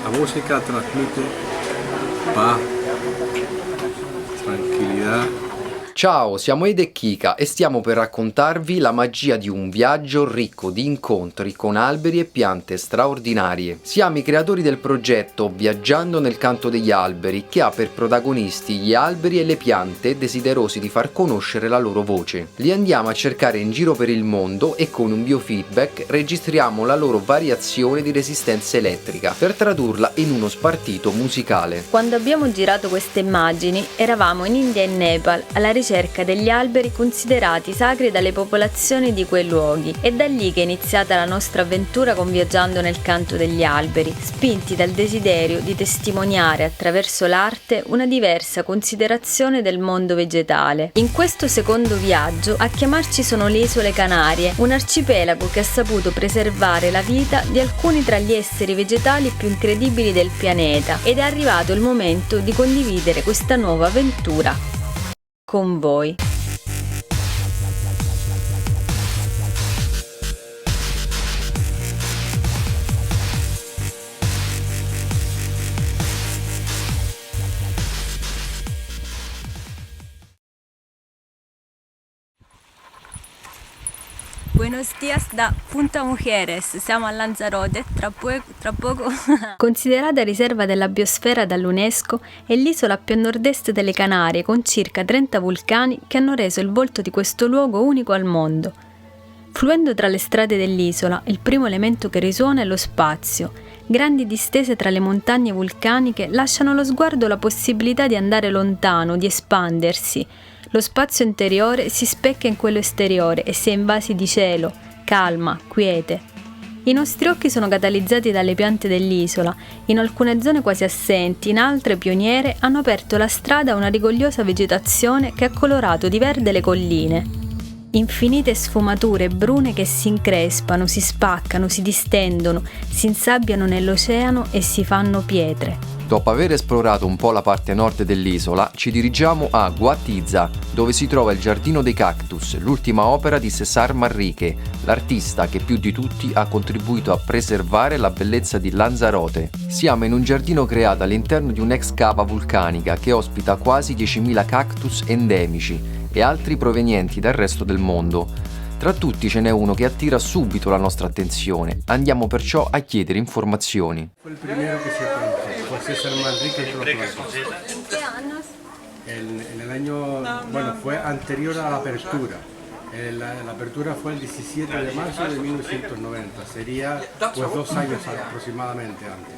La música transmite paz, tranquilidad. Ciao, siamo Ede e Kika e stiamo per raccontarvi la magia di un viaggio ricco di incontri con alberi e piante straordinarie. Siamo i creatori del progetto Viaggiando nel canto degli alberi, che ha per protagonisti gli alberi e le piante desiderosi di far conoscere la loro voce. Li andiamo a cercare in giro per il mondo e con un biofeedback registriamo la loro variazione di resistenza elettrica per tradurla in uno spartito musicale. Quando abbiamo girato queste immagini, eravamo in India e Nepal alla ricerca degli alberi considerati sacri dalle popolazioni di quei luoghi. È da lì che è iniziata la nostra avventura con Viaggiando nel canto degli alberi, spinti dal desiderio di testimoniare attraverso l'arte una diversa considerazione del mondo vegetale. In questo secondo viaggio a chiamarci sono le Isole Canarie, un arcipelago che ha saputo preservare la vita di alcuni tra gli esseri vegetali più incredibili del pianeta, ed è arrivato il momento di condividere questa nuova avventura con voi. Buenos días da Punta Mujeres, siamo a Lanzarote, tra poco. Considerata riserva della biosfera dall'UNESCO, è l'isola più a nord-est delle Canarie, con circa 30 vulcani che hanno reso il volto di questo luogo unico al mondo. Fluendo tra le strade dell'isola, il primo elemento che risuona è lo spazio. Grandi distese tra le montagne vulcaniche lasciano allo sguardo la possibilità di andare lontano, di espandersi. Lo spazio interiore si specchia in quello esteriore e si è invasi di cielo, calma, quiete. I nostri occhi sono catalizzati dalle piante dell'isola. In alcune zone quasi assenti, in altre pioniere, hanno aperto la strada a una rigogliosa vegetazione che ha colorato di verde le colline. Infinite sfumature brune che si increspano, si spaccano, si distendono, si insabbiano nell'oceano e si fanno pietre. Dopo aver esplorato un po' la parte nord dell'isola, ci dirigiamo a Guatiza, dove si trova il Giardino dei Cactus, l'ultima opera di César Manrique, l'artista che più di tutti ha contribuito a preservare la bellezza di Lanzarote. Siamo in un giardino creato all'interno di un'ex cava vulcanica che ospita quasi 10.000 cactus endemici e altri provenienti dal resto del mondo. Tra tutti ce n'è uno che attira subito la nostra attenzione. Andiamo perciò a chiedere informazioni. Fue el primero que se plantó, fue César Manrique que lo plantó. ¿Qué años? En el año, bueno, fue anterior a la apertura. La apertura fue el 17 de marzo de 1990, sería pues 2 años aproximadamente antes.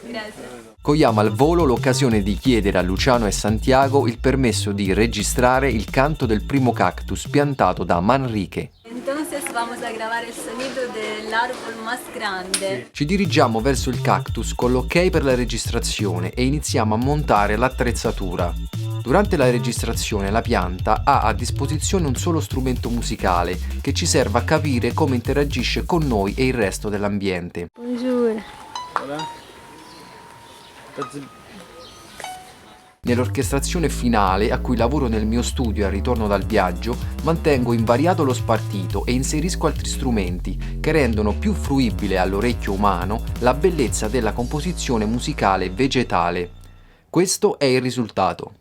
Gracias. Cogliamo al volo l'occasione di chiedere a Luciano e Santiago il permesso di registrare il canto del primo cactus piantato da Manrique. Entonces vamos a grabar el sonido del árbol más grande. Ci dirigiamo verso il cactus con l'ok per la registrazione e iniziamo a montare l'attrezzatura. Durante la registrazione la pianta ha a disposizione un solo strumento musicale che ci serve a capire come interagisce con noi e il resto dell'ambiente. Bonjour. Nell'orchestrazione finale, a cui lavoro nel mio studio al ritorno dal viaggio, mantengo invariato lo spartito e inserisco altri strumenti che rendono più fruibile all'orecchio umano la bellezza della composizione musicale vegetale. Questo è il risultato.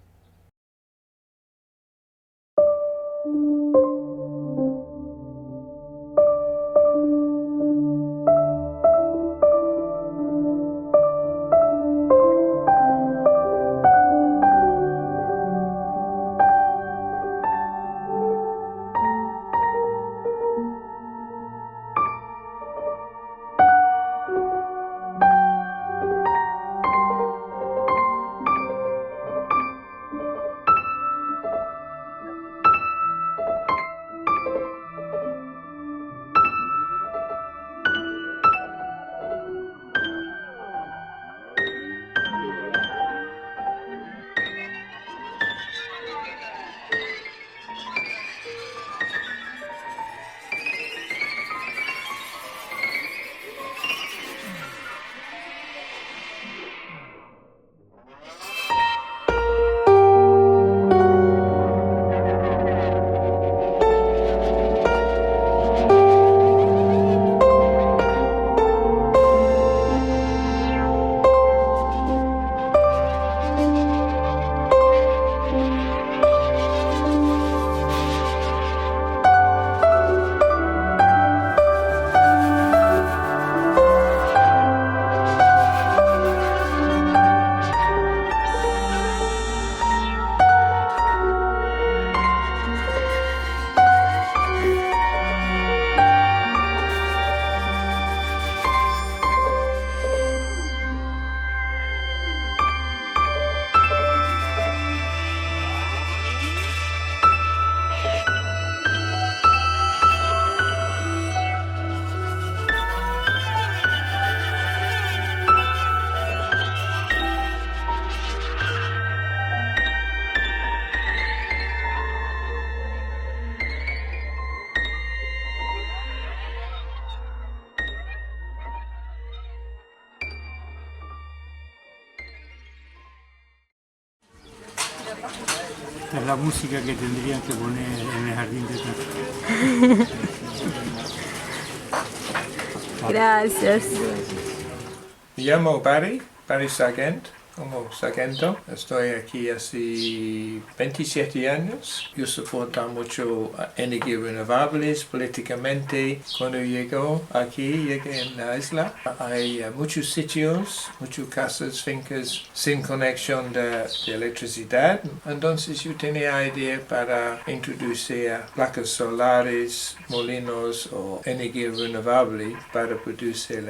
Es la música que tendrían que poner en el jardín de Tata. Gracias. Mi llamo Barry Sargent, como sargento. Estoy aquí hace 27 años. Yo soporto mucho energías renovables políticamente. Cuando llegué en la isla, hay muchos sitios, muchas casas, fincas sin conexión de electricidad. Entonces yo tenía idea para introducir placas solares, molinos o energía renovable para producir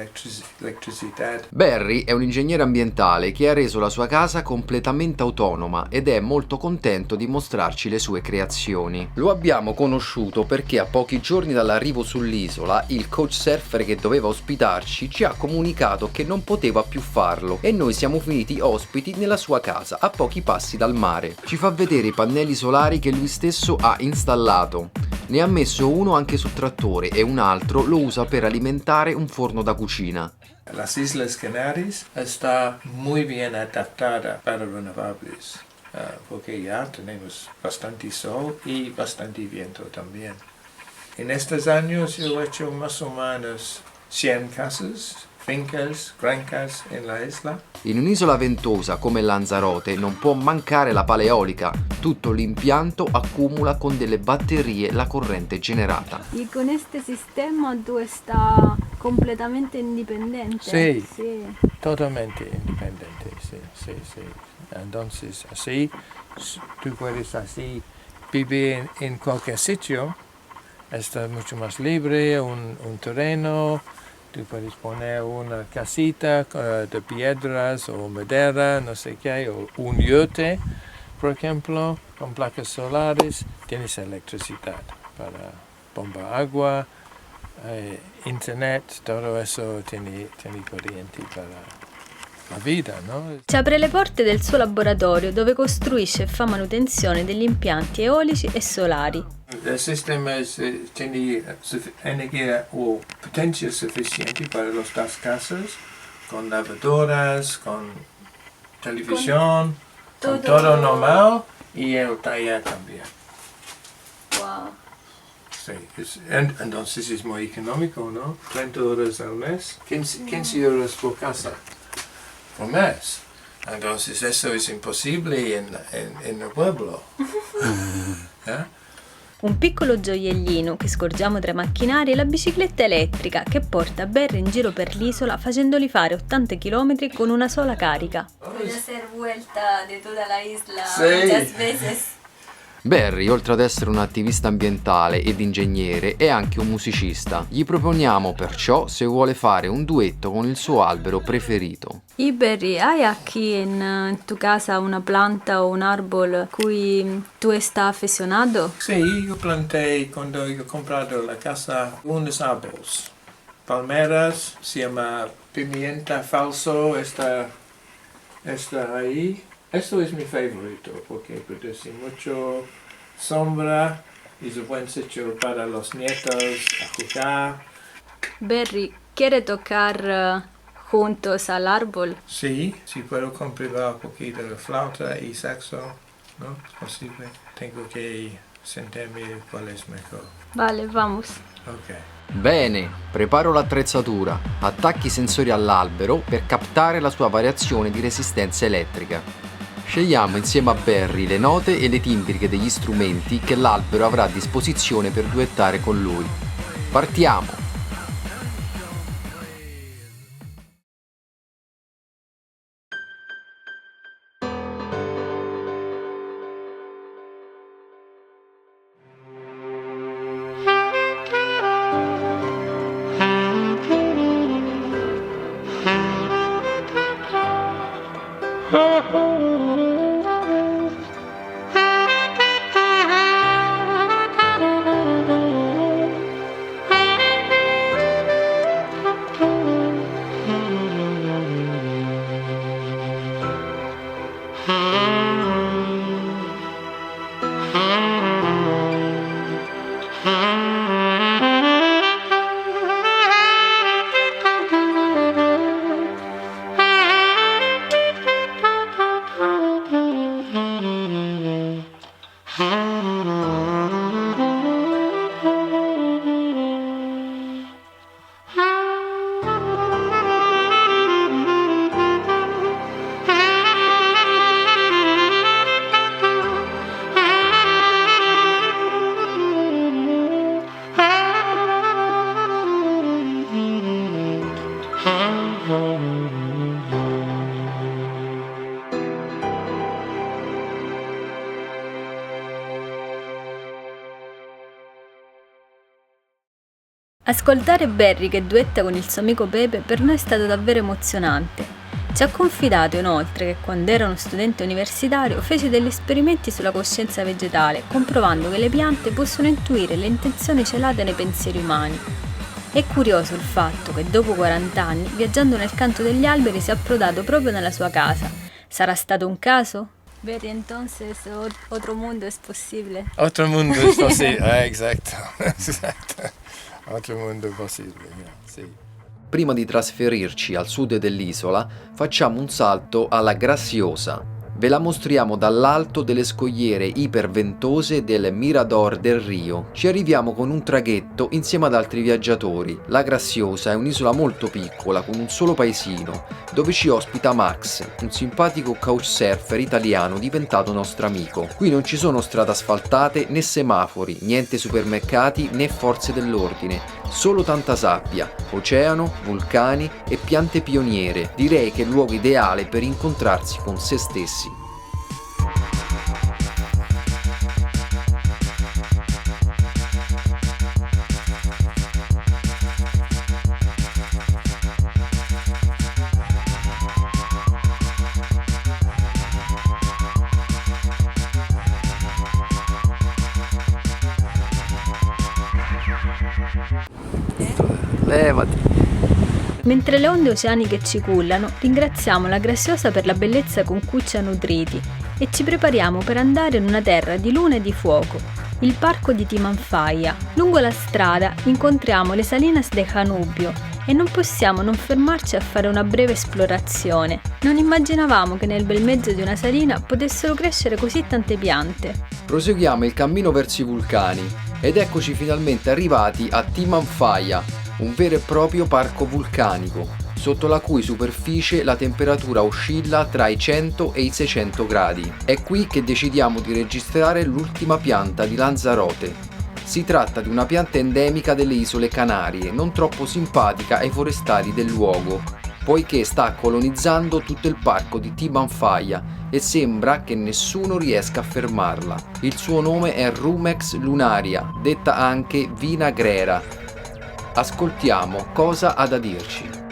electricidad. Barry è un ingegnere ambientale che ha reso la sua casa completamente autonoma ed è molto contento di mostrarci le sue creazioni. Lo abbiamo conosciuto perché a pochi giorni dall'arrivo sull'isola il couchsurfer che doveva ospitarci ci ha comunicato che non poteva più farlo e noi siamo finiti ospiti nella sua casa a pochi passi dal mare. Ci fa vedere i pannelli solari che lui stesso ha installato. Ne ha messo uno anche sul trattore e un altro lo usa per alimentare un forno da cucina. Las Islas Canarias está muy bien adaptada para renovables, porque ya tenemos bastante sol y bastante viento también. En estos años yo he hecho más o menos 100 casas, fincas, granjas en la isla. In un'isola ventosa come Lanzarote non può mancare la pala eolica. Tutto l'impianto accumula con delle batterie la corrente generata. Y con este sistema tú estás completamente independiente. Sí. Totalmente independiente, sí. Entonces así, tú puedes así vivir en cualquier sitio, estás mucho más libre, un terreno. Tú puedes poner una casita de piedras o madera, no sé qué, o un yate, por ejemplo, con placas solares. Tienes electricidad para bomba agua, internet, todo eso tiene corriente para la vita, no? Ci apre le porte del suo laboratorio dove costruisce e fa manutenzione degli impianti eolici e solari. Il sistema tiene energía o potencia suficiente para las casas, con lavadoras, con televisión, con todo normal y el taller también. Wow. Sí, entonces es muy económico, ¿no? 30 euros al mes, 15 euros por casa por mes. Entonces eso es imposible en el pueblo. Un piccolo gioiellino che scorgiamo tra i macchinari è la bicicletta elettrica che porta Barry in giro per l'isola facendoli fare 80 km con una sola carica. Voy a hacer vuelta de toda la isla Sí. muchas veces. Barry, oltre ad essere un attivista ambientale ed ingegnere, è anche un musicista. Gli proponiamo perciò se vuole fare un duetto con il suo albero preferito. Y Barry, ¿hay aquí en tu casa una planta o un árbol cui tú estás aficionado? Sí, yo planté cuando yo he comprado la casa unos árboles. Palmeras, se llama pimienta falso, está ahí. Esto es mi favorito porque produce mucho sombra, es un buen sitio para los nietos a jugar. Barry, ¿quiere tocar juntos al árbol? Sí, si puedo comprobar un poquito de flauta y saxo, ¿no? Es posible. Tengo que sentirme cuál es mejor. Vale, vamos. Ok. Bene, preparo l'attrezzatura, attacchi i sensori all'albero per captare la sua variazione di resistenza elettrica. Scegliamo insieme a Barry le note e le timbriche degli strumenti che l'albero avrà a disposizione per duettare con lui. Partiamo! Ascoltare Barry che duetta con il suo amico Pepe per noi è stato davvero emozionante. Ci ha confidato inoltre che quando era uno studente universitario fece degli esperimenti sulla coscienza vegetale, comprovando che le piante possono intuire le intenzioni celate nei pensieri umani. È curioso il fatto che dopo 40 anni, viaggiando nel canto degli alberi, sia approdato proprio nella sua casa. Sarà stato un caso? Vedi, entonces otro mundo es posible. Otro mundo es posible, exacto. Altro mondo possibile, sì. Prima di trasferirci al sud dell'isola, facciamo un salto alla Graciosa. Ve la mostriamo dall'alto delle scogliere iperventose del Mirador del Rio. Ci arriviamo con un traghetto insieme ad altri viaggiatori. La Graciosa è un'isola molto piccola con un solo paesino, dove ci ospita Max, un simpatico couchsurfer italiano diventato nostro amico. Qui non ci sono strade asfaltate né semafori, niente supermercati né forze dell'ordine, solo tanta sabbia, oceano, vulcani e piante pioniere. Direi che è il luogo ideale per incontrarsi con se stessi. Levati. Mentre le onde oceaniche ci cullano, ringraziamo la Graciosa per la bellezza con cui ci ha nutriti e ci prepariamo per andare in una terra di luna e di fuoco, il parco di Timanfaya. Lungo la strada incontriamo le Salinas de Janubio e non possiamo non fermarci a fare una breve esplorazione. Non immaginavamo che nel bel mezzo di una salina potessero crescere così tante piante. Proseguiamo il cammino verso i vulcani ed eccoci finalmente arrivati a Timanfaya, un vero e proprio parco vulcanico, sotto la cui superficie la temperatura oscilla tra i 100 e i 600 gradi. È qui che decidiamo di registrare l'ultima pianta di Lanzarote. Si tratta di una pianta endemica delle isole Canarie, non troppo simpatica ai forestali del luogo, poiché sta colonizzando tutto il parco di Timanfaya e sembra che nessuno riesca a fermarla. Il suo nome è Rumex lunaria, detta anche vinagrera. Ascoltiamo cosa ha da dirci.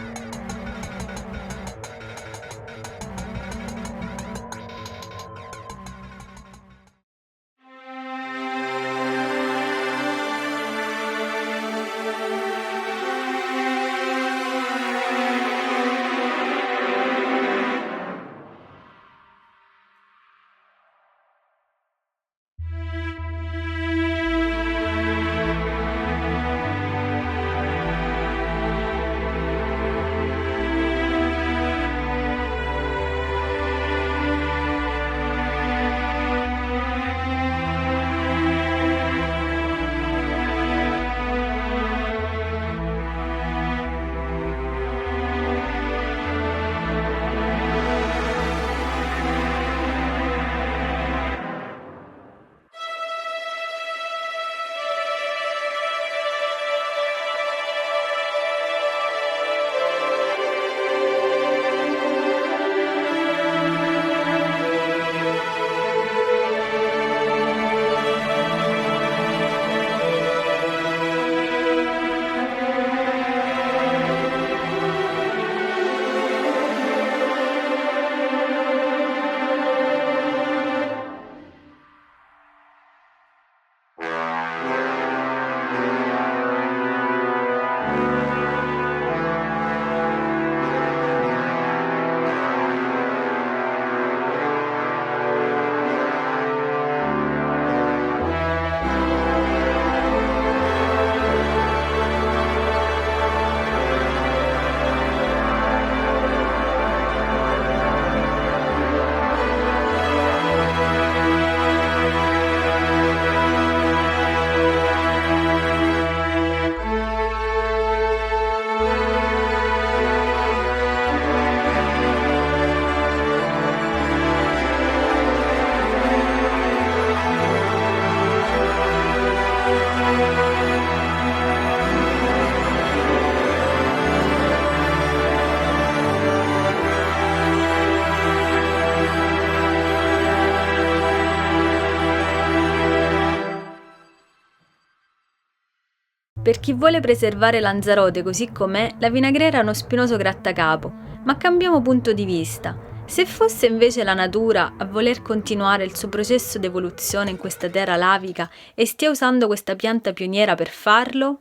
Per chi vuole preservare Lanzarote così com'è, la vinagrera è uno spinoso grattacapo, ma cambiamo punto di vista. Se fosse invece la natura a voler continuare il suo processo d'evoluzione in questa terra lavica e stia usando questa pianta pioniera per farlo?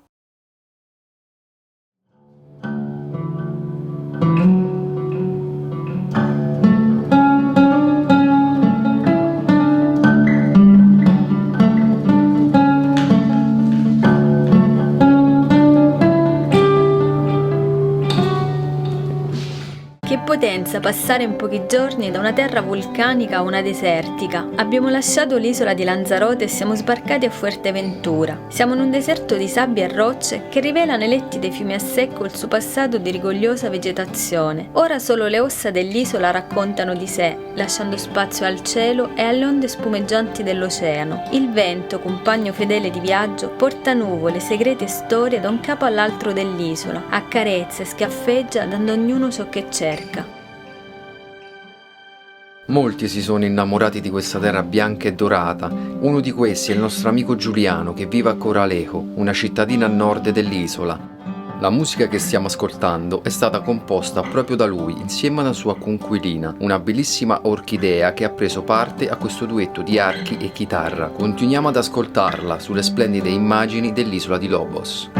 Che potenza passare in pochi giorni da una terra vulcanica a una desertica. Abbiamo lasciato l'isola di Lanzarote e siamo sbarcati a Fuerteventura. Siamo in un deserto di sabbie e rocce che rivela nei letti dei fiumi a secco il suo passato di rigogliosa vegetazione. Ora solo le ossa dell'isola raccontano di sé, lasciando spazio al cielo e alle onde spumeggianti dell'oceano. Il vento, compagno fedele di viaggio, porta nuvole, segreti e storie da un capo all'altro dell'isola, accarezza e schiaffeggia dando a ognuno ciò che cerca. Molti si sono innamorati di questa terra bianca e dorata. Uno di questi è il nostro amico Giuliano, che vive a Coralejo, una cittadina a nord dell'isola. La musica che stiamo ascoltando è stata composta proprio da lui insieme alla sua coinquilina, una bellissima orchidea che ha preso parte a questo duetto di archi e chitarra. Continuiamo ad ascoltarla sulle splendide immagini dell'isola di Lobos.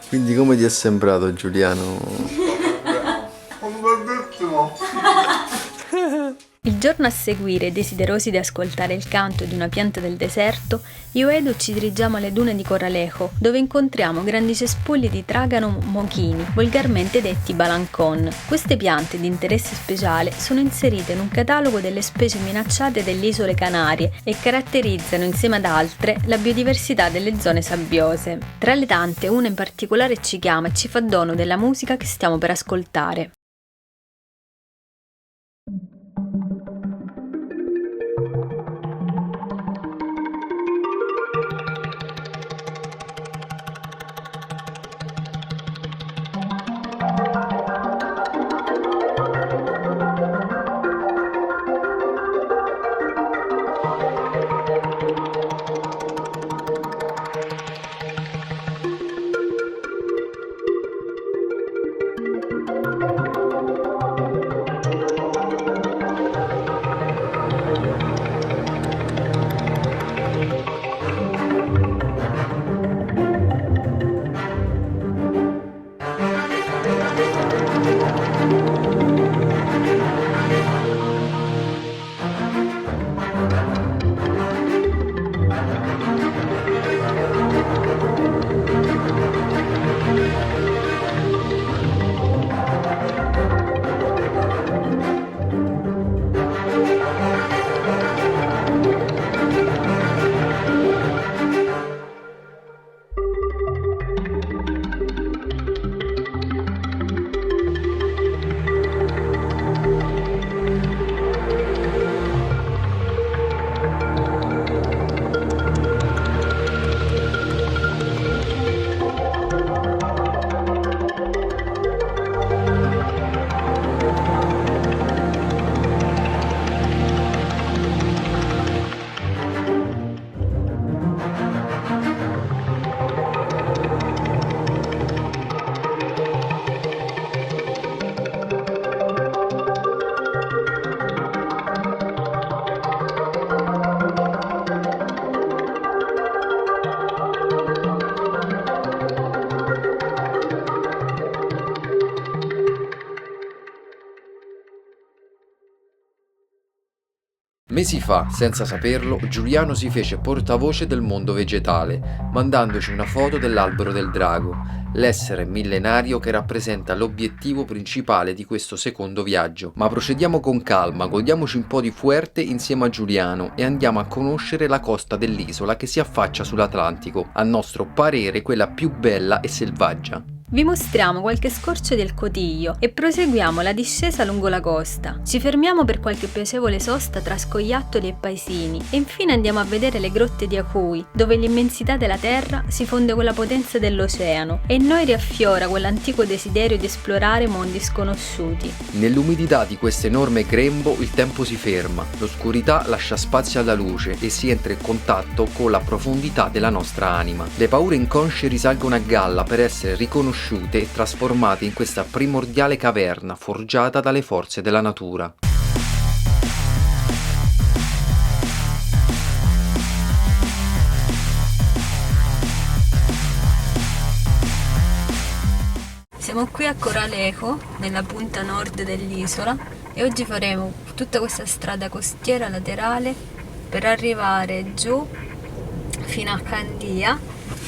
Quindi come ti è sembrato, Giuliano? Il giorno a seguire, desiderosi di ascoltare il canto di una pianta del deserto, io ed Edo ci dirigiamo alle dune di Coralejo, dove incontriamo grandi cespugli di Traganum mochini, volgarmente detti balancon. Queste piante di interesse speciale sono inserite in un catalogo delle specie minacciate delle isole Canarie e caratterizzano, insieme ad altre, la biodiversità delle zone sabbiose. Tra le tante, una in particolare ci chiama e ci fa dono della musica che stiamo per ascoltare. Mesi fa, senza saperlo, Giuliano si fece portavoce del mondo vegetale, mandandoci una foto dell'albero del drago, l'essere millenario che rappresenta l'obiettivo principale di questo secondo viaggio. Ma procediamo con calma, godiamoci un po' di Fuerte insieme a Giuliano e andiamo a conoscere la costa dell'isola che si affaccia sull'Atlantico, a nostro parere quella più bella e selvaggia. Vi mostriamo qualche scorcio del Cotiglio e proseguiamo la discesa lungo la costa. Ci fermiamo per qualche piacevole sosta tra scoiattoli e paesini e infine andiamo a vedere le grotte di Acui, dove l'immensità della terra si fonde con la potenza dell'oceano e in noi riaffiora quell'antico desiderio di esplorare mondi sconosciuti. Nell'umidità di questo enorme grembo il tempo si ferma, l'oscurità lascia spazio alla luce e si entra in contatto con la profondità della nostra anima. Le paure inconsce risalgono a galla per essere riconosciute e trasformate in questa primordiale caverna forgiata dalle forze della natura. Siamo qui a Coralejo, nella punta nord dell'isola, e oggi faremo tutta questa strada costiera laterale per arrivare giù fino a Candia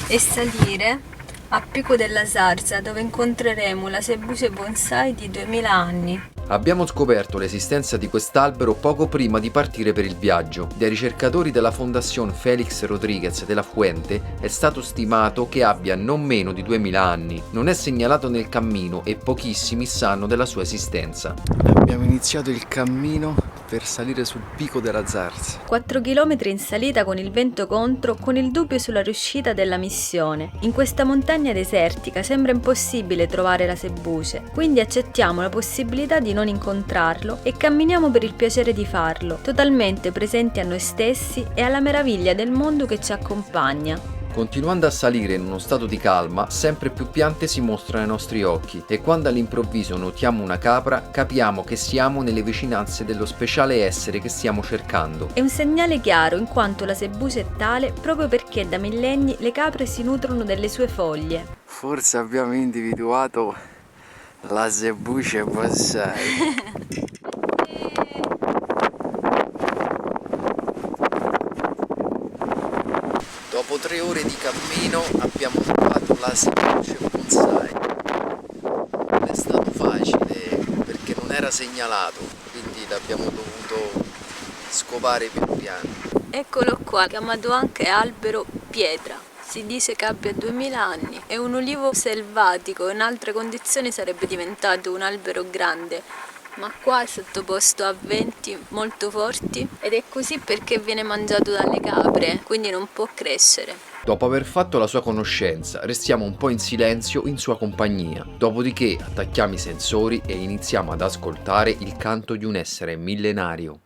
e salire a Pico della Zarza, dove incontreremo la Sebuce bonsai di 2000 anni. Abbiamo scoperto l'esistenza di quest'albero poco prima di partire per il viaggio. Dai ricercatori della Fondazione Félix Rodríguez de la Fuente è stato stimato che abbia non meno di 2000 anni. Non è segnalato nel cammino e pochissimi sanno della sua esistenza. Abbiamo iniziato il cammino per salire sul Pico della Zarza. 4 chilometri in salita con il vento contro, con il dubbio sulla riuscita della missione. In questa montagna desertica sembra impossibile trovare la Sebuce, quindi accettiamo la possibilità di non incontrarlo e camminiamo per il piacere di farlo, totalmente presenti a noi stessi e alla meraviglia del mondo che ci accompagna. Continuando a salire in uno stato di calma, sempre più piante si mostrano ai nostri occhi e quando all'improvviso notiamo una capra, capiamo che siamo nelle vicinanze dello speciale essere che stiamo cercando. È un segnale chiaro in quanto la Sebuce è tale proprio perché da millenni le capre si nutrono delle sue foglie. Forse abbiamo individuato la Sebuce bonsai. Dopo 3 ore di cammino abbiamo trovato la Sebuce bonsai. Non è stato facile perché non era segnalato, quindi l'abbiamo dovuto scovare piano piano. Eccolo qua, chiamato anche albero pietra. Si dice che abbia 2000 anni. È un ulivo selvatico, in altre condizioni sarebbe diventato un albero grande, ma qua è sottoposto a venti molto forti ed è così perché viene mangiato dalle capre, quindi non può crescere. Dopo aver fatto la sua conoscenza, restiamo un po' in silenzio in sua compagnia, dopodiché attacchiamo i sensori e iniziamo ad ascoltare il canto di un essere millenario.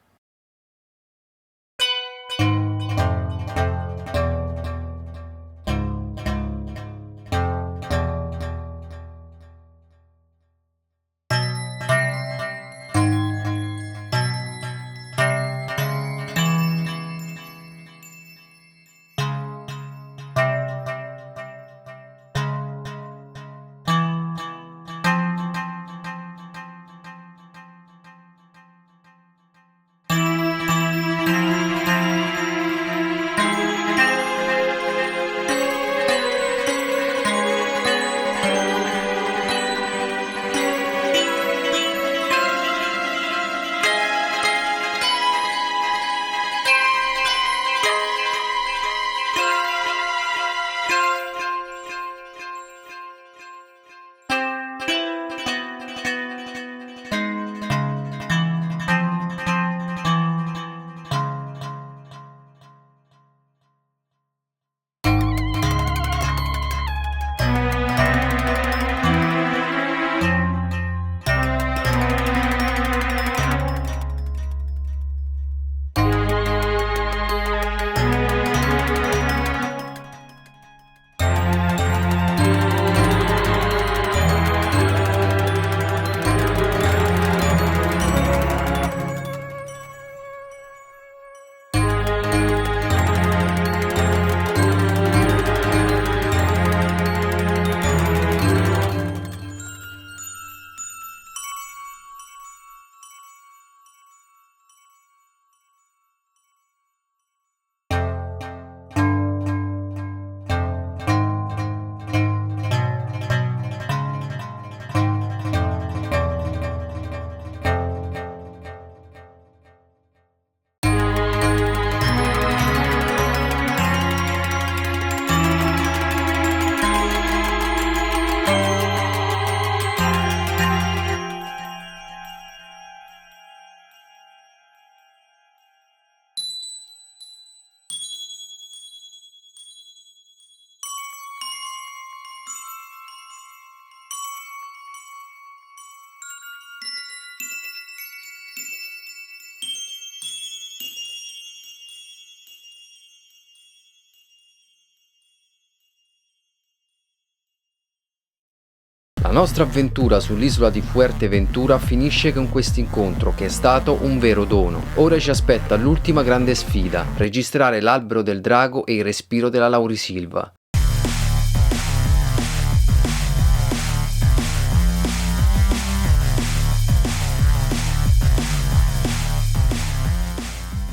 La nostra avventura sull'isola di Fuerteventura finisce con questo incontro che è stato un vero dono. Ora ci aspetta l'ultima grande sfida, registrare l'albero del drago e il respiro della laurisilva.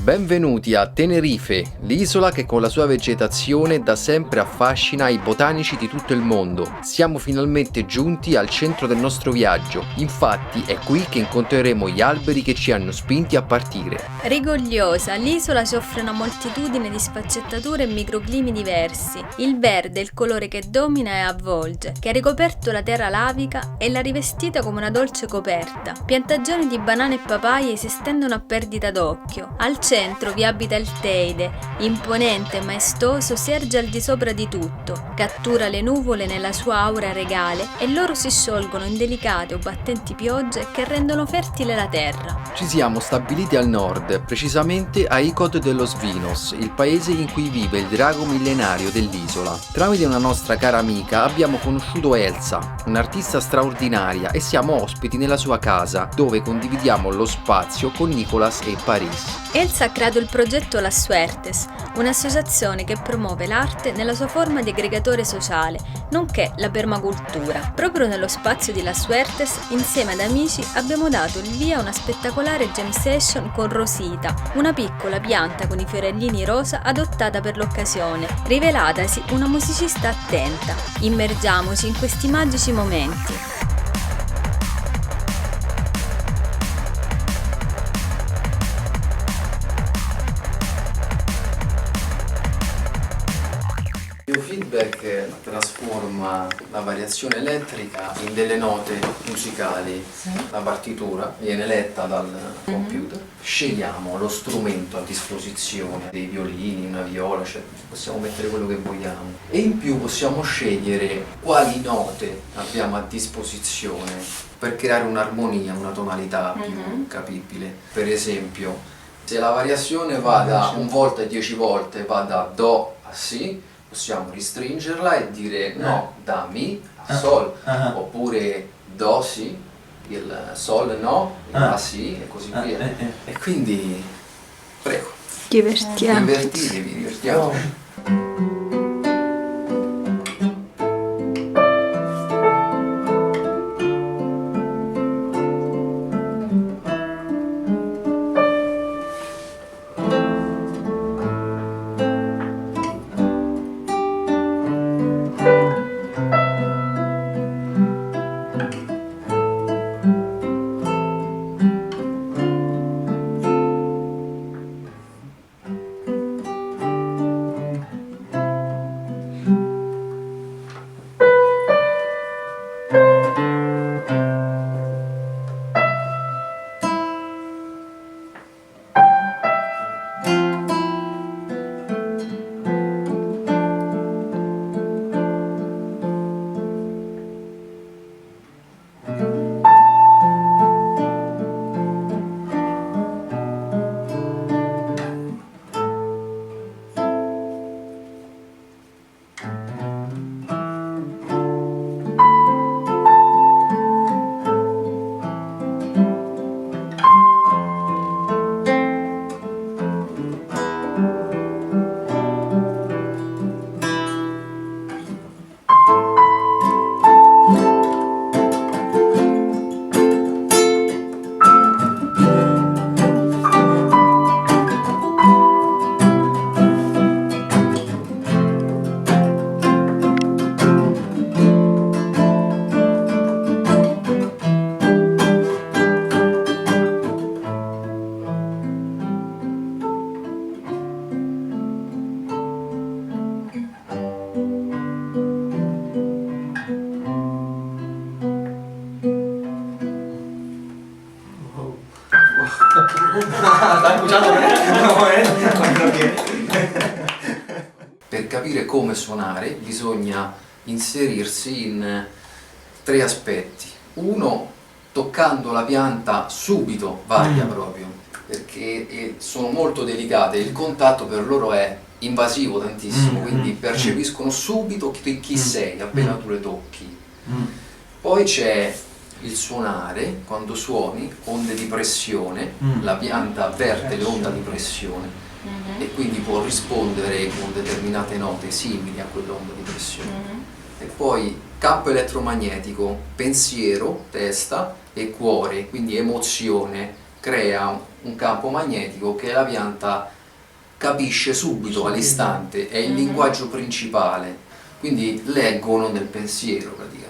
Benvenuti a Tenerife, l'isola che con la sua vegetazione da sempre affascina i botanici di tutto il mondo. Siamo finalmente giunti al centro del nostro viaggio, infatti è qui che incontreremo gli alberi che ci hanno spinti a partire. Rigogliosa, l'isola ci offre una moltitudine di sfaccettature e microclimi diversi. Il verde è il colore che domina e avvolge, che ha ricoperto la terra lavica e l'ha rivestita come una dolce coperta. Piantagioni di banane e papaie si estendono a perdita d'occhio. Al centro vi abita il Teide, imponente e maestoso, si erge al di sopra di tutto, cattura le nuvole nella sua aura regale e loro si sciolgono in delicate o battenti piogge che rendono fertile la terra. Ci siamo stabiliti al nord, precisamente a Icod de los Vinos, il paese in cui vive il drago millenario dell'isola. Tramite una nostra cara amica abbiamo conosciuto Elsa, un'artista straordinaria, e siamo ospiti nella sua casa, dove condividiamo lo spazio con Nicolas e Paris. Elsa ha creato il progetto La Suertes, un'associazione che promuove l'arte nella sua forma di aggregatore sociale, nonché la permacultura. Proprio nello spazio di La Suertes, insieme ad amici, abbiamo dato il via a una spettacolare jam session con Rosita, una piccola pianta con i fiorellini rosa adottata per l'occasione, rivelatasi una musicista attenta. Immergiamoci in questi magici momenti. Il feedback trasforma la variazione elettrica in delle note musicali. La partitura viene letta dal computer. Scegliamo lo strumento a disposizione, dei violini, una viola, cioè possiamo mettere quello che vogliamo. E in più possiamo scegliere quali note abbiamo a disposizione per creare un'armonia, una tonalità più capibile. Per esempio, se la variazione va da 1 volta e 10 volte, va da Do a Si, possiamo ristringerla e dire no, da Mi a Sol, oppure Do Si, il Sol no, il La Si e così via. E quindi, prego, divertitevi, divertiamoci. Per capire come suonare bisogna inserirsi in 3 aspetti. Uno, toccando la pianta subito varia proprio, perché sono molto delicate, il contatto per loro è invasivo tantissimo, quindi percepiscono subito chi sei appena tu le tocchi. Poi c'è il suonare, quando suoni, onde di pressione, la pianta avverte le onde di pressione e quindi può rispondere con determinate note simili a quell'onda di pressione. E poi campo elettromagnetico, pensiero, testa e cuore, quindi emozione, crea un campo magnetico che la pianta capisce subito, all'istante, è il linguaggio principale, quindi leggono nel pensiero praticamente.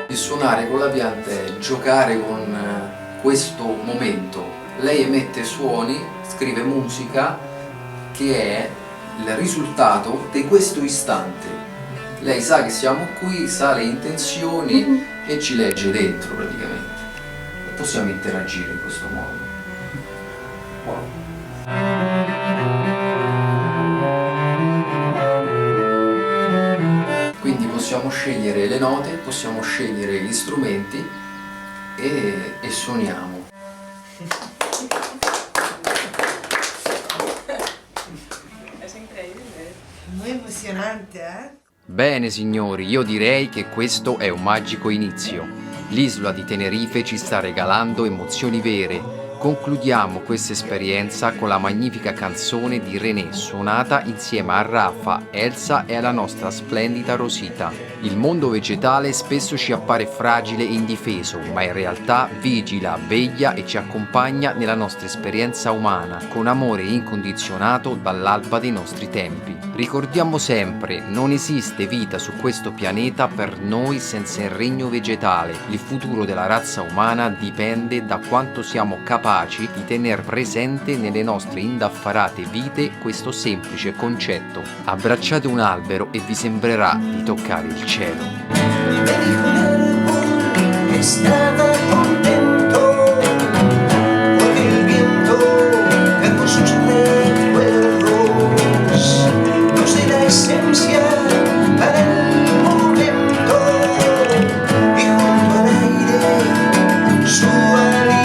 Il suonare con la pianta è giocare con questo momento. Lei emette suoni, scrive musica che è il risultato di questo istante. Lei sa che siamo qui, sa le intenzioni e ci legge dentro praticamente. Possiamo interagire in questo modo. Quindi possiamo scegliere le note, possiamo scegliere gli strumenti e suoniamo. Muy emozionante, eh? Bene signori, io direi che questo è un magico inizio. L'isola di Tenerife ci sta regalando emozioni vere. Concludiamo questa esperienza con la magnifica canzone di René suonata insieme a Raffa, Elsa e alla nostra splendida Rosita. Il mondo vegetale spesso ci appare fragile e indifeso, ma in realtà vigila, veglia e ci accompagna nella nostra esperienza umana con amore incondizionato dall'alba dei nostri tempi. Ricordiamo sempre, non esiste vita su questo pianeta per noi senza il regno vegetale. Il futuro della razza umana dipende da quanto siamo capaci di tenere presente nelle nostre indaffarate vite questo semplice concetto. Abbracciate un albero e vi sembrerà di toccare il cielo. Estaba contento porque el viento dejó sus recuerdos, nos de la esencia para el momento y junto al aire su alimento.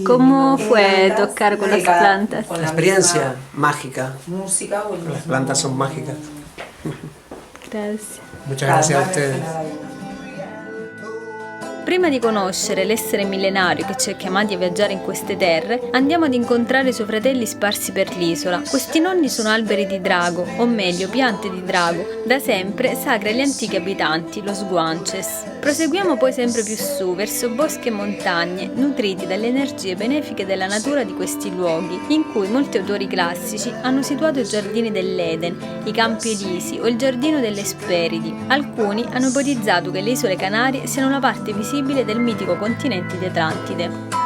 ¿Cómo fue tocar con las plantas? La experiencia mágica. Las plantas son mágicas. Grazie. Muchas gracias a ustedes. Prima di conoscere l'essere millenario che ci ha chiamati a viaggiare in queste terre, andiamo ad incontrare i suoi fratelli sparsi per l'isola. Questi nonni sono alberi di drago, o meglio piante di drago, da sempre sacre agli antichi abitanti, los guanches. Proseguiamo poi sempre più su, verso boschi e montagne, nutriti dalle energie benefiche della natura di questi luoghi, in cui molti autori classici hanno situato i giardini dell'Eden, i Campi Elisi o il Giardino delle Esperidi. Alcuni hanno ipotizzato che le isole Canarie siano una parte visibile del mitico continente di Atlantide.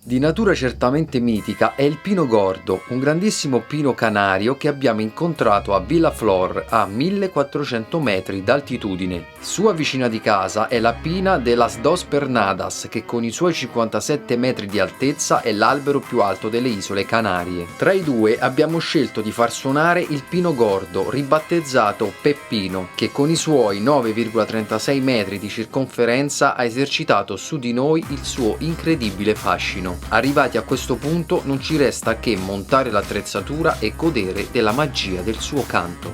Di natura certamente mitica è il pino gordo, un grandissimo pino canario che abbiamo incontrato a Villa Flor a 1400 metri d'altitudine. Sua vicina di casa è la pina de las Dos Pernadas, che con i suoi 57 metri di altezza è l'albero più alto delle isole Canarie. Tra i due abbiamo scelto di far suonare il pino gordo, ribattezzato Peppino, che con i suoi 9,36 metri di circonferenza ha esercitato su di noi il suo incredibile fascino. Arrivati a questo punto non ci resta che montare l'attrezzatura e godere della magia del suo canto.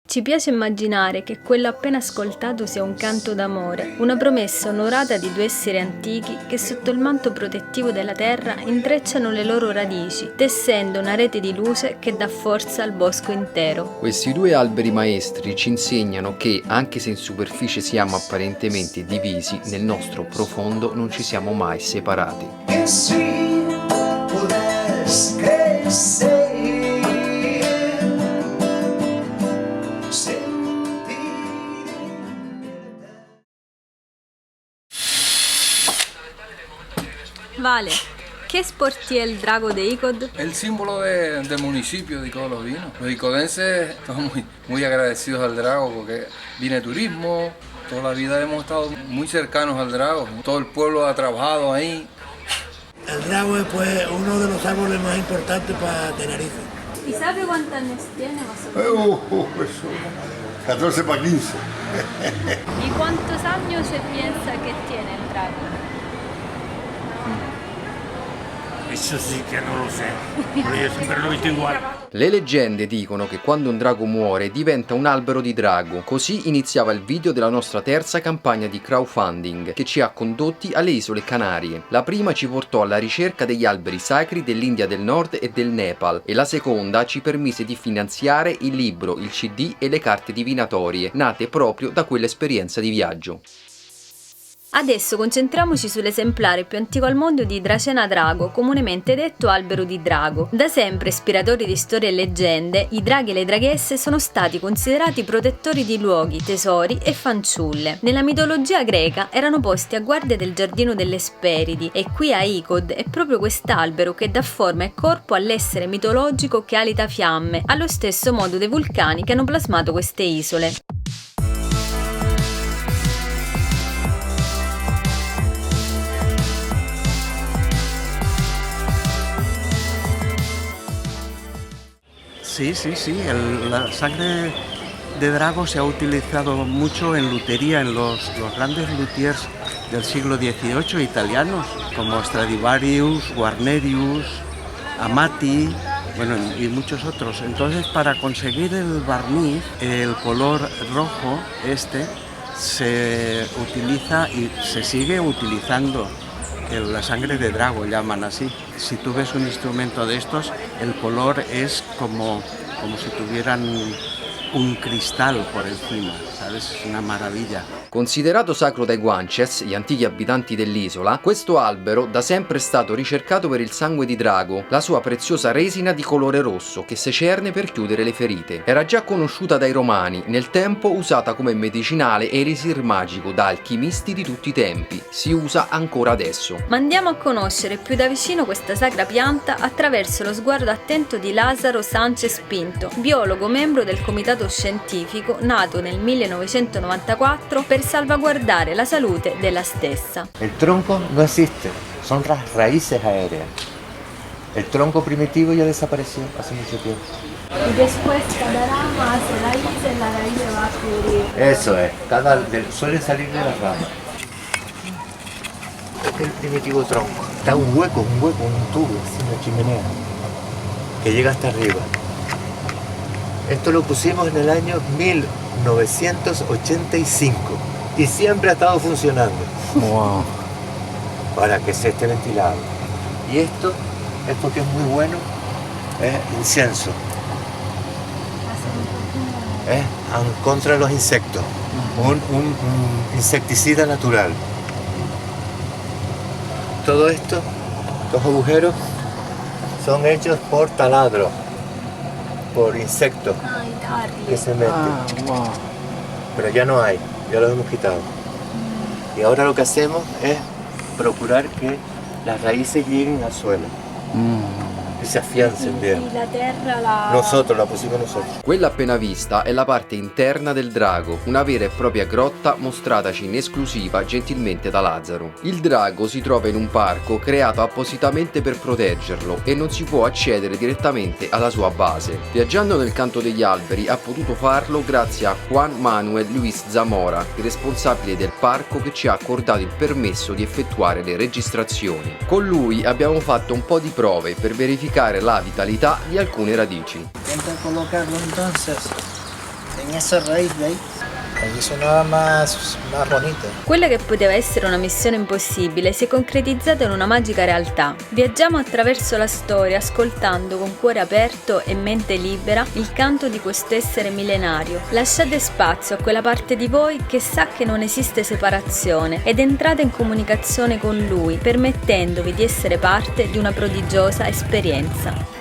Ci piace immaginare che quello appena ascoltato sia un canto d'amore, una promessa onorata di due esseri antichi che sotto il manto protettivo della terra intrecciano le loro radici, tessendo una rete di luce che dà forza al bosco intero. Questi due alberi maestri ci insegnano che, anche se in superficie siamo apparentemente divisi, nel nostro profondo non ci siamo mai separati. Que si puedes crecer. Vale, ¿qué sport es el Drago de Icod? El símbolo del municipio de Icod-Los Los icodenses estamos muy agradecidos al Drago porque viene turismo, toda la vida hemos estado muy cercanos al Drago, todo el pueblo ha trabajado ahí. El Drago es pues uno de los árboles más importantes para Tenerife. ¿Y sabe cuántos años tiene más o menos? 14 para 15. ¿Y cuántos años se piensa que tiene el Drago? Eso sí que no lo sé, pero yo siempre lo he visto igual. Le leggende dicono che quando un drago muore diventa un albero di drago. Così iniziava il video della nostra terza campagna di crowdfunding che ci ha condotti alle isole Canarie. La prima ci portò alla ricerca degli alberi sacri dell'India del Nord e del Nepal e la seconda ci permise di finanziare il libro, il CD e le carte divinatorie nate proprio da quell'esperienza di viaggio. Adesso concentriamoci sull'esemplare più antico al mondo di Dracena drago, comunemente detto albero di drago. Da sempre ispiratori di storie e leggende, i draghi e le draghesse sono stati considerati protettori di luoghi, tesori e fanciulle. Nella mitologia greca erano posti a guardia del giardino delle Hesperidi e qui a Icod è proprio quest'albero che dà forma e corpo all'essere mitologico che alita fiamme, allo stesso modo dei vulcani che hanno plasmato queste isole. Sí, la sangre de drago se ha utilizado mucho en lutería, en los grandes luthiers del siglo XVIII italianos, como Stradivarius, Guarnerius, Amati, bueno, y muchos otros. Entonces, para conseguir el barniz, el color rojo se utiliza y se sigue utilizando. La sangre de drago llaman así. Si tú ves un instrumento de estos, el color es como si tuvieran un cristal por encima, ¿sabes? Es una maravilla. Considerato sacro dai Guanches, gli antichi abitanti dell'isola, questo albero da sempre è stato ricercato per il sangue di drago, la sua preziosa resina di colore rosso che secerne per chiudere le ferite. Era già conosciuta dai romani, nel tempo usata come medicinale e elisir magico da alchimisti di tutti i tempi. Si usa ancora adesso. Ma andiamo a conoscere più da vicino questa sacra pianta attraverso lo sguardo attento di Lázaro Sánchez Pinto, biologo membro del comitato scientifico nato nel 1994 per salvaguardare la salute della stessa. El tronco no existe, son las raíces aéreas. El tronco primitivo ya desapareció hace mucho tiempo. Y después cada rama hace raíces, la raíz va a cubrir. Eso es, suelen salir de las ramas. Este es el primitivo tronco. Está un hueco, un tubo, así una chimenea, que llega hasta arriba. Esto lo pusimos en el año 1985 y siempre ha estado funcionando. Wow. Para que se esté ventilado. Y esto que es muy bueno, es incienso. Es contra los insectos, un insecticida natural. Todo esto, los agujeros, son hechos por taladro, por insectos que se meten. Wow. Pero ya no hay, ya los hemos quitado. Y ahora lo que hacemos es procurar que las raíces lleguen al suelo. E si affiancen bien. La terra Nosotros la pusimos nosotros. Quella appena vista è la parte interna del drago, una vera e propria grotta mostrataci in esclusiva gentilmente da Lazzaro. Il drago si trova in un parco creato appositamente per proteggerlo e non si può accedere direttamente alla sua base. Viaggiando nel canto degli alberi ha potuto farlo grazie a Juan Manuel Luis Zamora, il responsabile del parco che ci ha accordato il permesso di effettuare le registrazioni. Con lui abbiamo fatto un po' di prove per verificare la vitalità di alcune radici. Intenta colocarlo entonces en esa raíz de ahí. Allí sonaba más bonito. Quella che poteva essere una missione impossibile si è concretizzata in una magica realtà. Viaggiamo attraverso la storia ascoltando con cuore aperto e mente libera il canto di questo essere millenario. Lasciate spazio a quella parte di voi che sa che non esiste separazione ed entrate in comunicazione con lui, permettendovi di essere parte di una prodigiosa esperienza.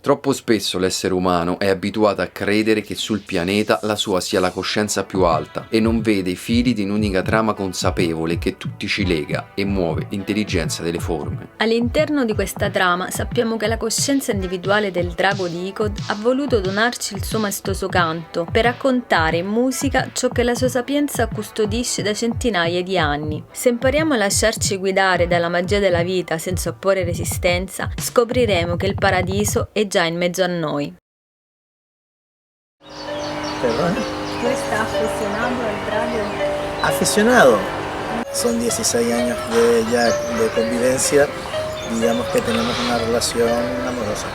Troppo spesso l'essere umano è abituato a credere che sul pianeta la sua sia la coscienza più alta e non vede i fili di un'unica trama consapevole che tutti ci lega e muove l'intelligenza delle forme. All'interno di questa trama sappiamo che la coscienza individuale del drago di Icod ha voluto donarci il suo maestoso canto per raccontare in musica ciò che la sua sapienza custodisce da centinaia di anni. Se impariamo a lasciarci guidare dalla magia della vita senza opporre resistenza, scopriremo che il paradiso è già in mezzo a noi. Perdón. ¿Tú estás aficionado al drago? Aficionado. Son 16 años de convivencia. Digamos que tenemos una relación amorosa.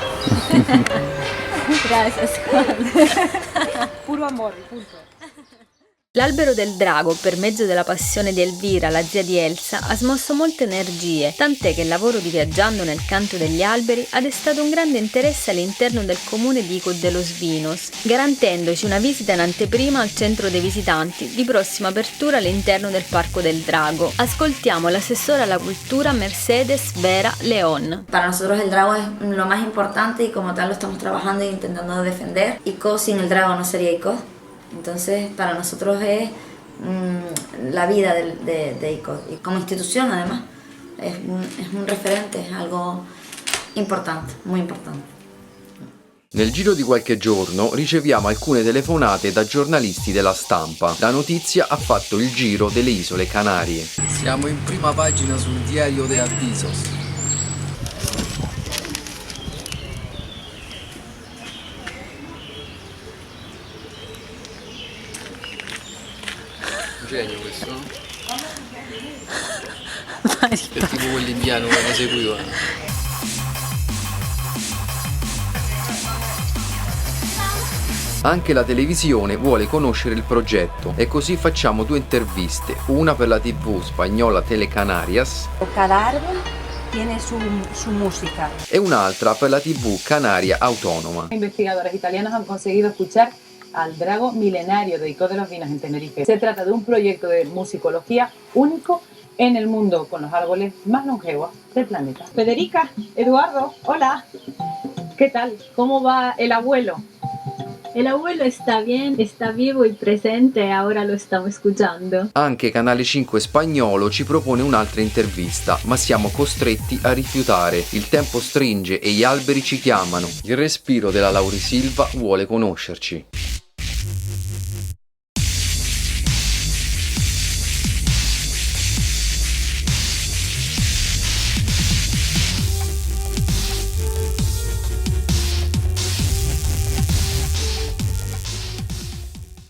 Gracias, Juan. Puro amor, punto. L'albero del drago, per mezzo della passione di Elvira, la zia di Elsa, ha smosso molte energie, tant'è che il lavoro di Viaggiando nel canto degli alberi ha destato un grande interesse all'interno del comune di Icod de los Vinos, garantendoci una visita in anteprima al centro dei visitanti, di prossima apertura all'interno del Parco del Drago. Ascoltiamo l'assessora alla cultura Mercedes Vera León. Para nosotros el drago es lo más importante y como tal lo estamos trabajando e intentando defender. Icod sin el drago no sería Icod. Entonces, para nosotros es la vida de Icod. Y como institución, además, es un referente, es algo importante, muy importante. Nel giro di qualche giorno riceviamo alcune telefonate da giornalisti della stampa. La notizia ha fatto il giro delle isole Canarie. Siamo in prima pagina sul diario de Avisos. Genio questo, no? È tipo quell'indiano che ne seguiva. Anche la televisione vuole conoscere il progetto e così facciamo 2 interviste, una per la TV spagnola Telecanarias. Cada árbol tiene su música. E un'altra per la TV Canaria Autónoma. Investigadores italianos han conseguido escuchar al drago milenario de Icod de los Vinos en Tenerife. Se trata de un proyecto de musicología único en el mundo, con los árboles más longevos del planeta. Federica, Eduardo, hola. ¿Qué tal? ¿Cómo va el abuelo? El abuelo está bien, está vivo y presente, ahora lo stiamo ascoltando. Anche Canale 5 spagnolo ci propone un'altra intervista, ma siamo costretti a rifiutare. Il tempo stringe e gli alberi ci chiamano. Il respiro della Laurisilva vuole conoscerci.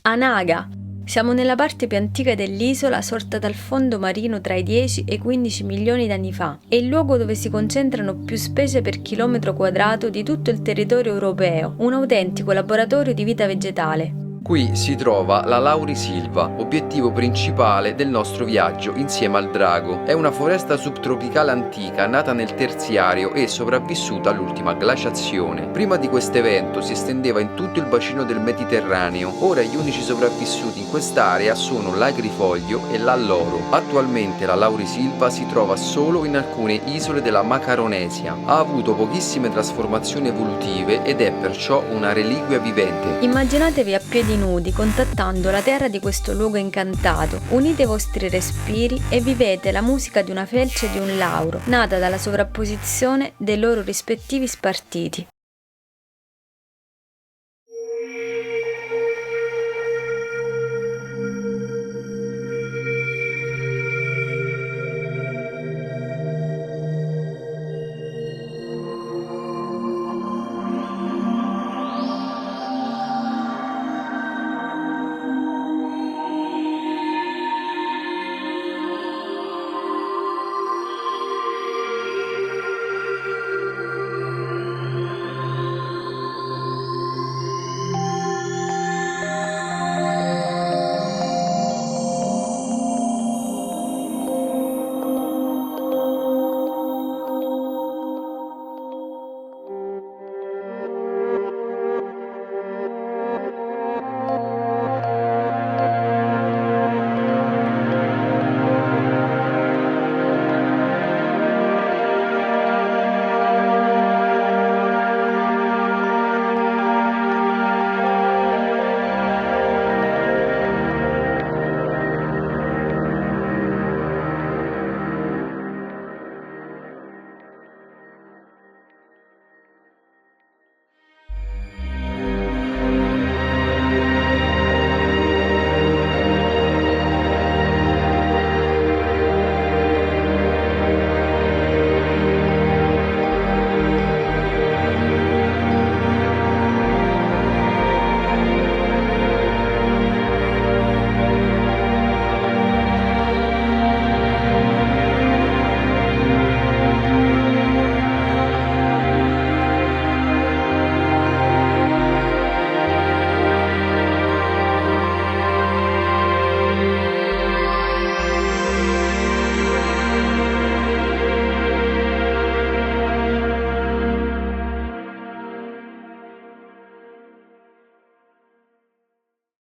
Anaga. Siamo nella parte più antica dell'isola, sorta dal fondo marino tra i 10 e i 15 milioni d'anni fa. È il luogo dove si concentrano più specie per chilometro quadrato di tutto il territorio europeo, un autentico laboratorio di vita vegetale. Qui si trova la Laurisilva, obiettivo principale del nostro viaggio insieme al drago. È una foresta subtropicale antica, nata nel terziario e sopravvissuta all'ultima glaciazione. Prima di questo evento si estendeva in tutto il bacino del Mediterraneo. Ora gli unici sopravvissuti in quest'area sono l'agrifoglio e l'alloro. Attualmente la Laurisilva si trova solo in alcune isole della Macaronesia. Ha avuto pochissime trasformazioni evolutive ed è perciò una reliquia vivente. Immaginatevi a piedi nudi, contattando la terra di questo luogo incantato. Unite i vostri respiri e vivete la musica di una felce e di un lauro, nata dalla sovrapposizione dei loro rispettivi spartiti.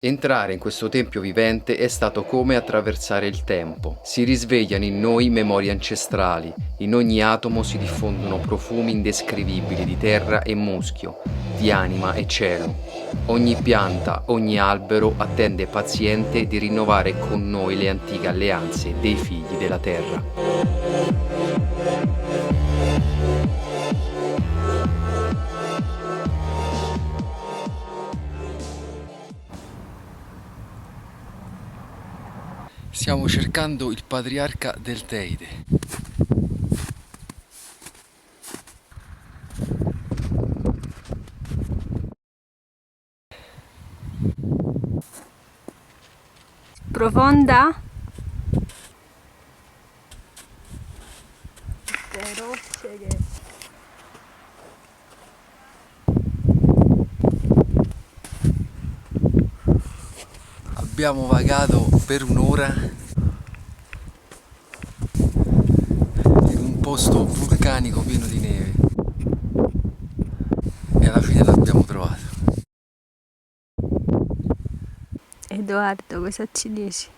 Entrare in questo tempio vivente è stato come attraversare il tempo. Si risvegliano in noi memorie ancestrali, in ogni atomo si diffondono profumi indescrivibili di terra e muschio, di anima e cielo. Ogni pianta, ogni albero attende paziente di rinnovare con noi le antiche alleanze dei figli della terra. Stiamo cercando il patriarca del Teide. Profonda? Queste rocce che... Abbiamo vagato per un'ora in un posto vulcanico pieno di neve. E alla fine l'abbiamo trovato. Edoardo, cosa ci dici?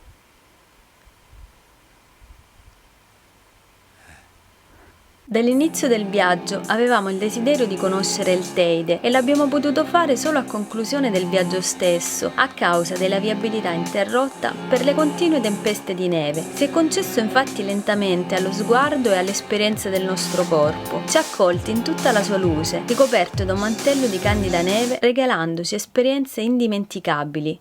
Dall'inizio del viaggio avevamo il desiderio di conoscere il Teide e l'abbiamo potuto fare solo a conclusione del viaggio stesso, a causa della viabilità interrotta per le continue tempeste di neve. Si è concesso infatti lentamente allo sguardo e all'esperienza del nostro corpo. Ci ha accolti in tutta la sua luce, ricoperto da un mantello di candida neve, regalandoci esperienze indimenticabili.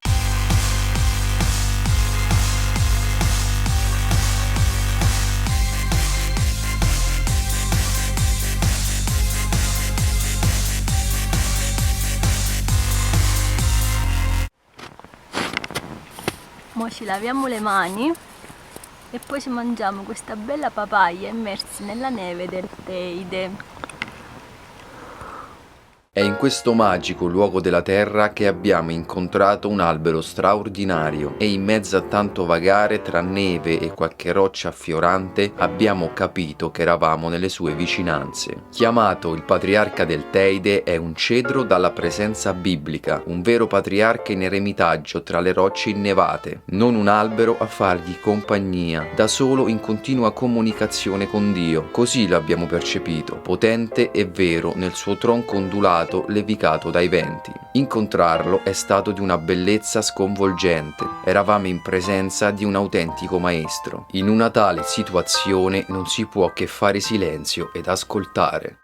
Mo ci laviamo le mani e poi ci mangiamo questa bella papaya immersi nella neve del Teide. È in questo magico luogo della terra che abbiamo incontrato un albero straordinario e in mezzo a tanto vagare tra neve e qualche roccia affiorante abbiamo capito che eravamo nelle sue vicinanze. Chiamato il patriarca del Teide, è un cedro dalla presenza biblica, un vero patriarca in eremitaggio tra le rocce innevate, non un albero a fargli compagnia, da solo in continua comunicazione con Dio. Così l'abbiamo percepito, potente e vero nel suo tronco ondulato levigato dai venti. Incontrarlo è stato di una bellezza sconvolgente. Eravamo in presenza di un autentico maestro. In una tale situazione non si può che fare silenzio ed ascoltare.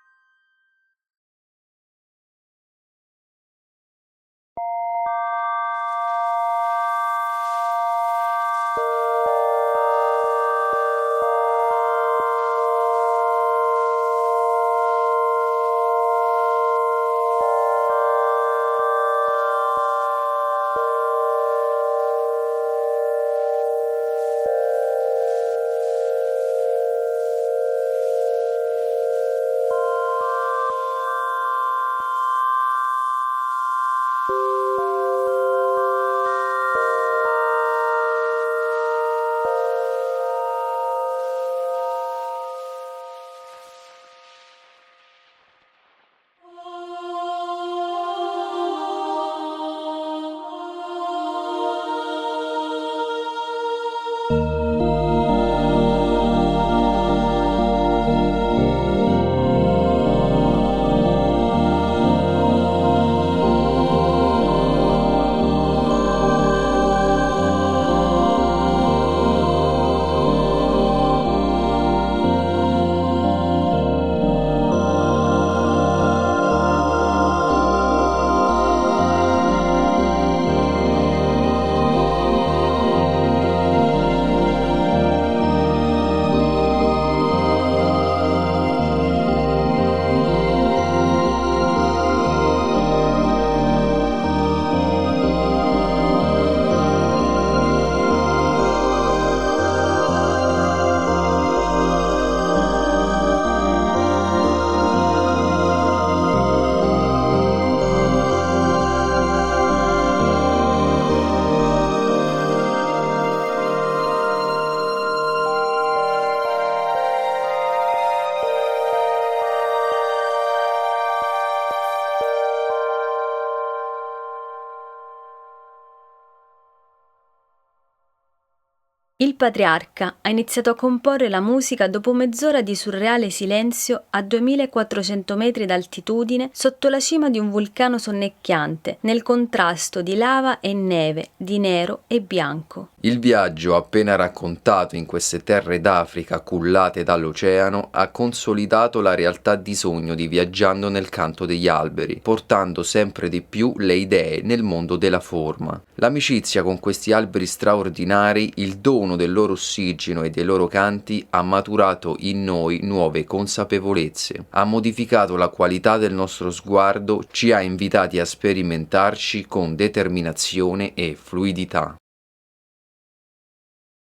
Il patriarca ha iniziato a comporre la musica dopo mezz'ora di surreale silenzio a 2400 metri d'altitudine sotto la cima di un vulcano sonnecchiante, nel contrasto di lava e neve, di nero e bianco. Il viaggio appena raccontato in queste terre d'Africa cullate dall'oceano ha consolidato la realtà di sogno di Viaggiando nel canto degli alberi, portando sempre di più le idee nel mondo della forma. L'amicizia con questi alberi straordinari, il dono del loro ossigeno e dei loro canti ha maturato in noi nuove consapevolezze, ha modificato la qualità del nostro sguardo, ci ha invitati a sperimentarci con determinazione e fluidità.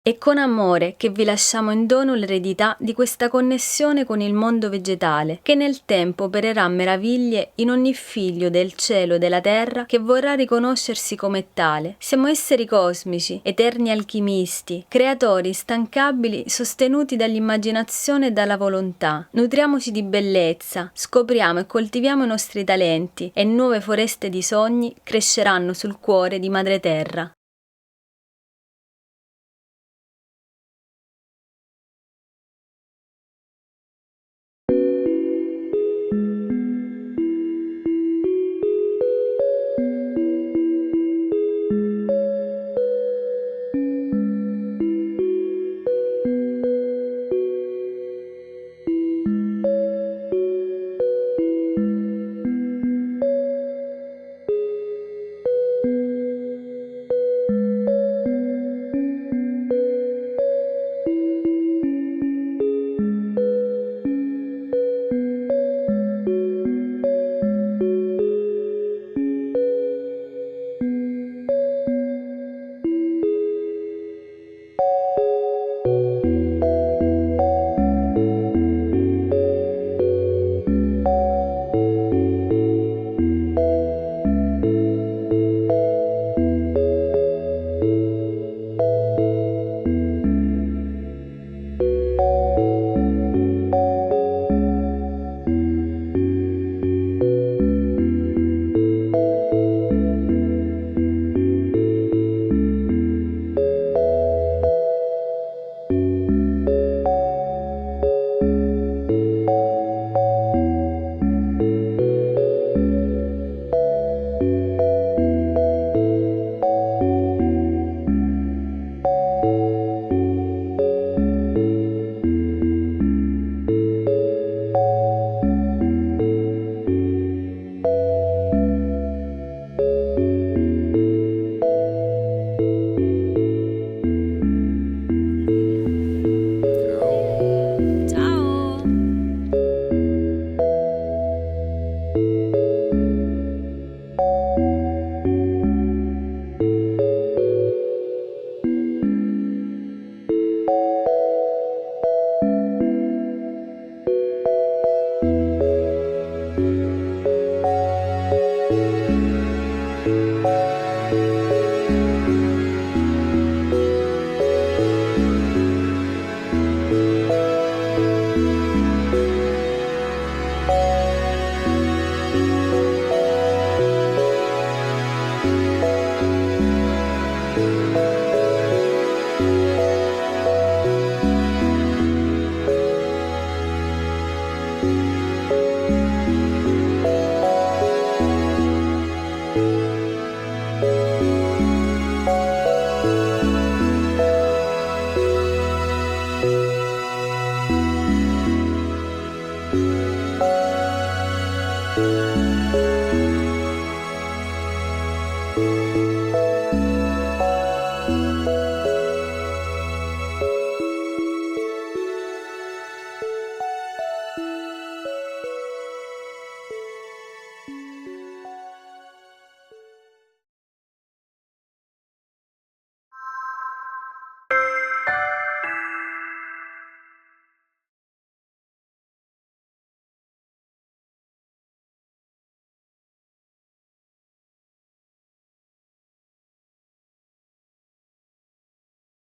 È con amore che vi lasciamo in dono l'eredità di questa connessione con il mondo vegetale, che nel tempo opererà meraviglie in ogni figlio del cielo e della terra che vorrà riconoscersi come tale. Siamo esseri cosmici, eterni alchimisti, creatori instancabili sostenuti dall'immaginazione e dalla volontà. Nutriamoci di bellezza, scopriamo e coltiviamo i nostri talenti e nuove foreste di sogni cresceranno sul cuore di Madre Terra.